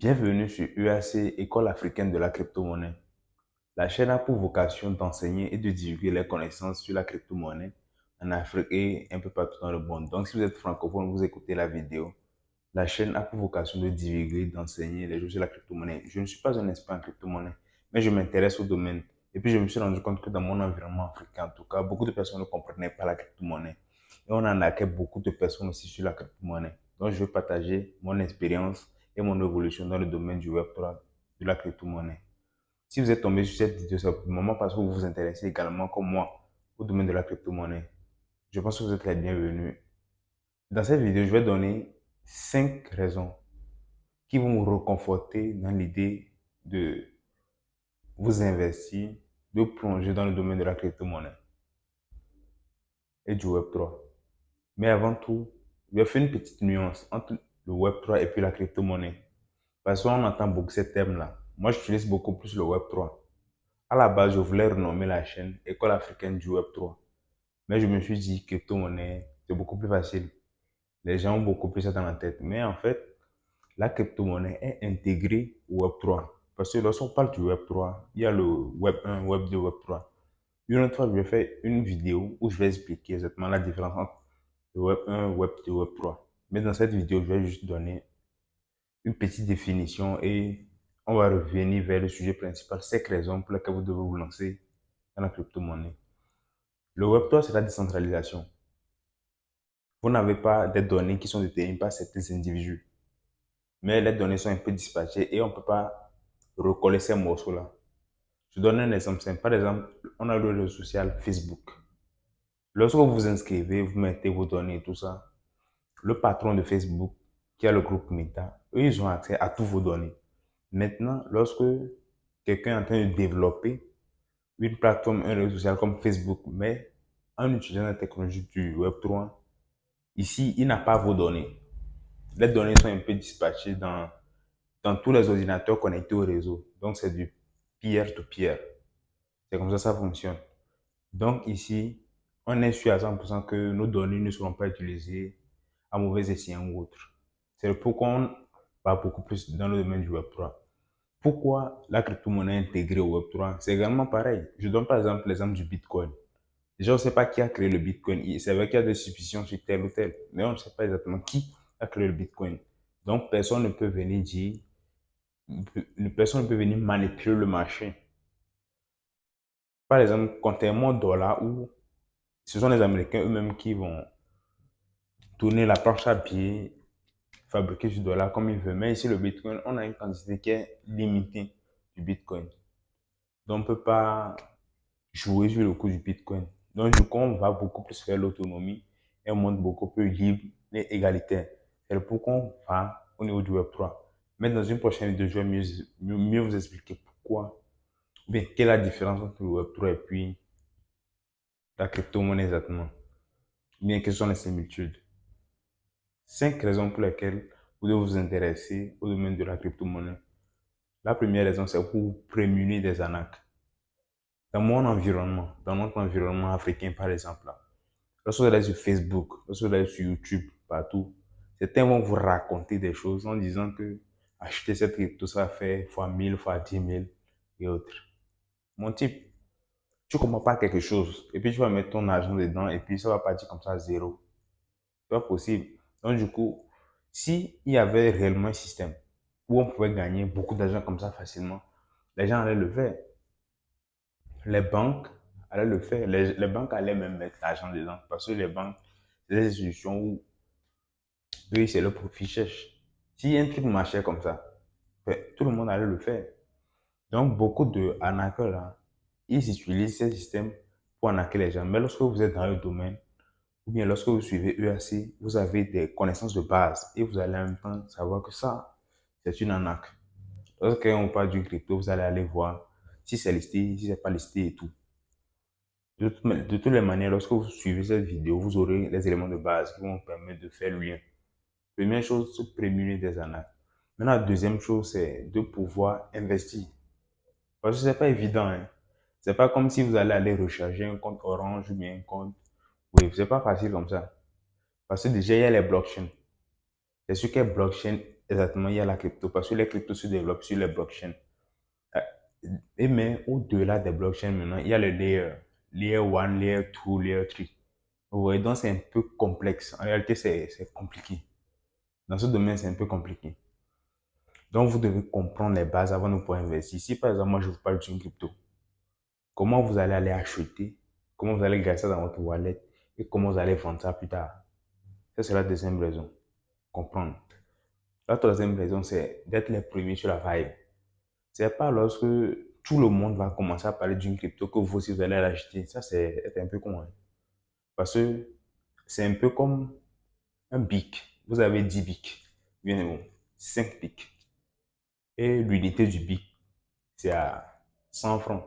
Bienvenue sur UAC, École africaine de la crypto-monnaie. La chaîne a pour vocation d'enseigner et de divulguer les connaissances sur la crypto-monnaie en Afrique et un peu partout dans le monde. Donc, si vous êtes francophone, vous écoutez la vidéo. La chaîne a pour vocation de divulguer, d'enseigner les choses sur la crypto-monnaie. Je ne suis pas un expert en crypto-monnaie, mais je m'intéresse au domaine. Et puis, je me suis rendu compte que dans mon environnement africain, en tout cas, beaucoup de personnes ne comprenaient pas la crypto-monnaie. Et on en a beaucoup de personnes aussi sur la crypto-monnaie. Donc, je vais partager mon expérience et mon évolution dans le domaine du Web3, de la crypto-monnaie. Si vous êtes tombé sur cette vidéo, c'est pour le moment parce que vous vous intéressez également, comme moi, au domaine de la crypto-monnaie. Je pense que vous êtes les bienvenus. Dans cette vidéo, je vais donner 5 raisons qui vont vous reconforter dans l'idée de vous investir, de plonger dans le domaine de la crypto-monnaie et du Web3. Mais avant tout, je vais faire une petite nuance entre le Web3 et puis la crypto-monnaie. Parce qu'on entend beaucoup ces termes-là. Moi, j'utilise beaucoup plus le Web3. À la base, je voulais renommer la chaîne École africaine du Web3. Mais je me suis dit crypto-monnaie, c'est beaucoup plus facile. Les gens ont beaucoup plus ça dans la tête. Mais en fait, la crypto-monnaie est intégrée au Web3. Parce que lorsqu'on parle du Web3, il y a le Web 1, Web 2, Web 3. Une autre fois, je vais faire une vidéo où je vais expliquer exactement la différence entre le Web 1, Web 2, Web 3. Mais dans cette vidéo, je vais juste donner une petite définition et on va revenir vers le sujet principal, 5 raisons pour lesquelles vous devez vous lancer dans la crypto-monnaie. Le Web3, c'est la décentralisation. Vous n'avez pas des données qui sont détenues par certains individus, mais les données sont un peu dispatchées et on ne peut pas recoller ces morceaux-là. Je donne un exemple simple. Par exemple, on a le réseau social Facebook. Lorsque vous vous inscrivez, vous mettez vos données et tout ça, le patron de Facebook, qui a le groupe Meta, eux, ils ont accès à toutes vos données. Maintenant, lorsque quelqu'un est en train de développer une plateforme, un réseau social comme Facebook, mais en utilisant la technologie du Web3, ici, il n'a pas vos données. Les données sont un peu dispatchées dans tous les ordinateurs connectés au réseau. Donc, c'est du peer-to-peer. C'est comme ça fonctionne. Donc, ici, on est sûr à 100% que nos données ne seront pas utilisées à mauvais escient ou autre. C'est pourquoi on va beaucoup plus dans le domaine du Web3. Pourquoi la crypto-monnaie est intégrée au Web3? C'est également pareil. Je donne par exemple l'exemple du Bitcoin. Déjà, on ne sait pas qui a créé le Bitcoin. C'est vrai qu'il y a des suspicions sur tel ou tel, mais on ne sait pas exactement qui a créé le Bitcoin. Donc, personne ne peut venir dire, personne ne peut venir manipuler le marché. Par exemple, contrairement au dollar où ce sont les Américains eux-mêmes qui vont tourner la planche à billets, fabriquer du dollar comme ils veulent. Mais ici, le Bitcoin, on a une quantité qui est limitée du Bitcoin. Donc, on ne peut pas jouer sur le coût du Bitcoin. Donc, du coup, on va beaucoup plus faire l'autonomie et un monde beaucoup plus libre et égalitaire. C'est pourquoi on va au niveau du Web3. Mais dans une prochaine vidéo, je vais mieux vous expliquer pourquoi, ou bien quelle est la différence entre le Web3 et puis la crypto-monnaie exactement, ou bien quelles sont les similitudes. 5 raisons pour lesquelles vous devez vous intéresser au domaine de la crypto-monnaie. La première raison, c'est pour vous prémunir des arnaques. Dans mon environnement, dans notre environnement africain par exemple, là, lorsque vous allez sur Facebook, lorsque vous allez sur YouTube, partout, certains vont vous raconter des choses en disant que acheter cette crypto, ça fait fois 1000, fois 10 000 et autres. Mon type, tu ne comprends pas quelque chose et puis tu vas mettre ton argent dedans et puis ça va partir comme ça à zéro. C'est pas possible. Donc du coup, s'il y avait réellement un système où on pouvait gagner beaucoup d'argent comme ça facilement, les gens allaient le faire. Les banques allaient le faire. Les banques allaient même mettre l'argent dedans parce que les banques, c'est des institutions où eux, c'est leur profit cherche. Si un truc marchait comme ça, ben, tout le monde allait le faire. Donc, beaucoup de arnaqueurs, là, ils utilisent ces systèmes pour arnaquer les gens. Mais lorsque vous êtes dans le domaine, ou bien lorsque vous suivez EAC, vous avez des connaissances de base et vous allez en même temps savoir que ça, c'est une arnaque. Lorsqu'on parle du crypto, vous allez aller voir si c'est listé, si c'est pas listé et tout. De toutes les manières, lorsque vous suivez cette vidéo, vous aurez les éléments de base qui vont vous permettre de faire le lien. Première chose, se prémunir des arnaques. Maintenant, la deuxième chose, c'est de pouvoir investir. Parce que c'est pas évident, hein. C'est pas comme si vous allez aller recharger un compte Orange ou bien un compte Wave. C'est pas facile comme ça. Parce que déjà, il y a les blockchains. C'est sûr que blockchain exactement, il y a la crypto, parce que les cryptos se développent sur les blockchains. Euh, Et mais au-delà des blockchains, maintenant, il y a le layer. Layer 1, layer 2, layer 3. Vous voyez, donc c'est un peu complexe. En réalité, c'est compliqué. Dans ce domaine, c'est un peu compliqué. Donc, vous devez comprendre les bases avant de pouvoir investir. Si, par exemple, moi, je vous parle d'une crypto, comment vous allez aller acheter, comment vous allez garder ça dans votre wallet et comment vous allez vendre ça plus tard. Ça, c'est la deuxième raison. Comprendre. La troisième raison, c'est d'être les premiers sur la vibe. C'est pas lorsque tout le monde va commencer à parler d'une crypto que vous aussi vous allez l'acheter. Ça, c'est être un peu con, hein. Parce que c'est un peu comme un BIC. Vous avez 10 BIC. Bien bon, 5 BIC. Et l'unité du BIC, c'est à 100 francs.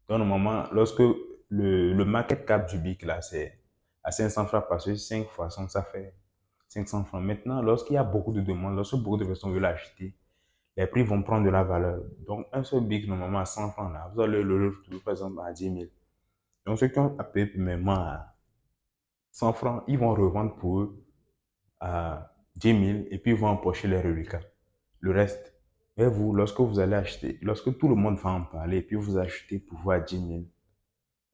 Donc, normalement, lorsque le market cap du BIC, là, c'est à 500 francs parce que 5 fois 100, ça fait 500 francs. Maintenant, lorsqu'il y a beaucoup de demandes, lorsque beaucoup de personnes veulent l'acheter, les prix vont prendre de la valeur. Donc, un seul BIC, normalement, à 100 francs, là, vous allez le retrouver, par exemple, à 10 000. Donc, ceux qui ont payé premièrement à 100 francs, ils vont revendre pour eux à 10 000 et puis ils vont empocher les reliquats. Le reste, et vous, lorsque vous allez acheter, lorsque tout le monde va en parler et puis vous achetez pour vous à 10 000,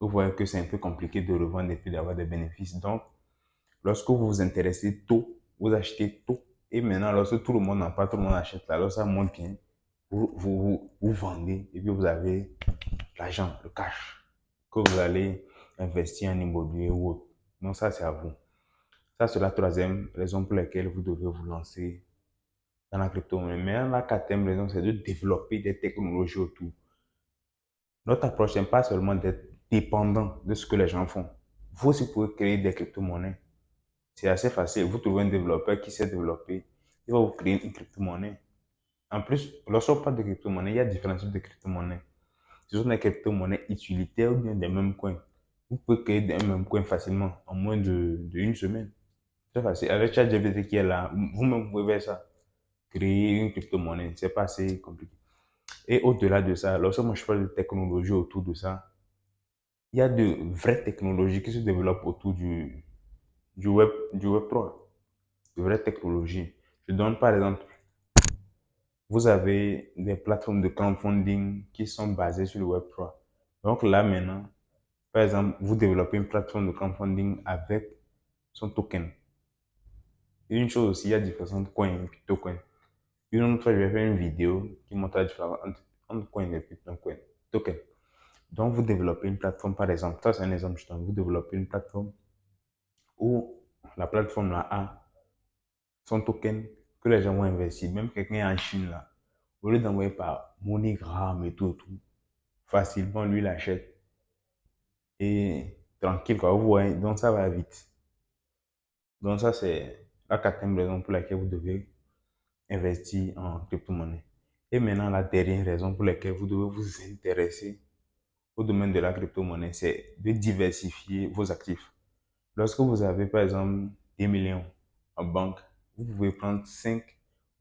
vous voyez que c'est un peu compliqué de revendre et puis d'avoir des bénéfices. Donc, lorsque vous vous intéressez tôt, vous achetez tôt. Et maintenant, lorsque tout le monde n'en parle, tout le monde achète là, lorsque ça monte bien, vous vendez et puis vous avez l'argent, le cash que vous allez investir en immobilier ou autre. Donc ça, c'est à vous. Ça, c'est la troisième raison pour laquelle vous devez vous lancer dans la crypto-monnaie. Mais la quatrième raison, c'est de développer des technologies autour. Notre approche n'est pas seulement d'être dépendant de ce que les gens font. Vous aussi pouvez créer des crypto-monnaies. C'est assez facile. Vous trouvez un développeur qui sait développer, il va vous créer une crypto-monnaie. En plus, lorsqu'on parle de crypto-monnaie, il y a différents types de crypto-monnaies. Ce sont des crypto-monnaies utilitaires ou bien des mêmes coins. Vous pouvez créer un même coin facilement en moins de une semaine. C'est facile. Avec ChatGPT qui est là, vous-même vous pouvez faire ça. Créer une crypto-monnaie. C'est pas assez compliqué. Et au-delà de ça, lorsque moi je parle de technologie autour de ça, il y a de vraies technologies qui se développent autour du web 3. De vraies technologies. Je donne par exemple, vous avez des plateformes de crowdfunding qui sont basées sur le web 3. Donc là maintenant, par exemple, vous développez une plateforme de crowdfunding avec son token. Et une chose aussi, il y a différents coins et puis tokens. Une autre fois, je vais faire une vidéo qui montre la différence entre coin et puis token. Donc, vous développez une plateforme, par exemple, ça c'est un exemple, justement, vous développez une plateforme où la plateforme là a son token que les gens vont investir. Même quelqu'un est en Chine là, au lieu d'envoyer par MoneyGram et tout, facilement lui l'achète et tranquille quoi, vous voyez, donc ça va vite. Donc ça c'est la quatrième raison pour laquelle vous devez investir en crypto-monnaie. Et maintenant la dernière raison pour laquelle vous devez vous intéresser au domaine de la crypto-monnaie, c'est de diversifier vos actifs. Lorsque vous avez, par exemple, 10 millions en banque, vous pouvez prendre 5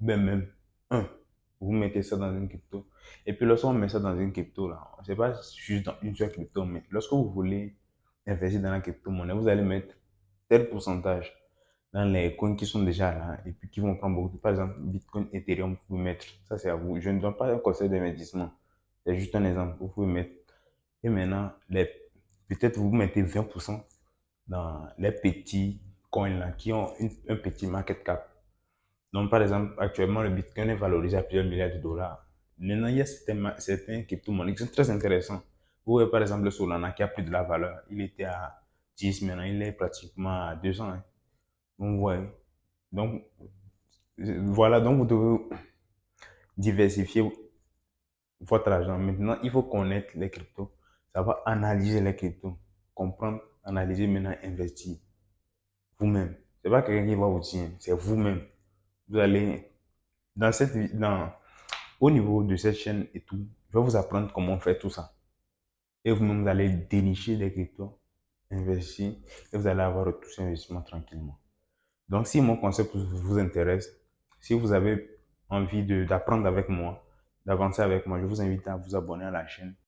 ou bien même un. Vous mettez ça dans une crypto. Et puis, lorsqu'on met ça dans une crypto, là, c'est pas juste dans une seule crypto, mais lorsque vous voulez investir dans la crypto-monnaie, vous allez mettre tel pourcentage dans les coins qui sont déjà là et puis qui vont prendre beaucoup. Par exemple, Bitcoin, Ethereum, vous pouvez mettre. Ça, c'est à vous. Je ne donne pas un conseil d'investissement. C'est juste un exemple. Vous pouvez mettre. Et maintenant, peut-être vous mettez 20% dans les petits coins là qui ont un petit market cap. Donc, par exemple, actuellement, le Bitcoin est valorisé à plusieurs milliards de dollars. Maintenant, il y a certains crypto-monnaies qui sont très intéressants. Vous voyez, par exemple, le Solana qui a plus de la valeur. Il était à 10, maintenant il est pratiquement à 200, hein. Donc, vous voyez. Donc, voilà, donc vous devez diversifier votre argent. Maintenant, il faut connaître les cryptos. Ça va analyser les cryptos. Comprendre, analyser, maintenant investir vous-même. C'est pas quelqu'un qui va vous dire, c'est vous-même. Vous allez, au niveau de cette chaîne et tout, je vais vous apprendre comment faire tout ça. Et vous-même, vous allez dénicher des cryptos, investir, et vous allez avoir tout cet investissement tranquillement. Donc, si mon concept vous intéresse, si vous avez envie d'apprendre avec moi, d'avancer avec moi, je vous invite à vous abonner à la chaîne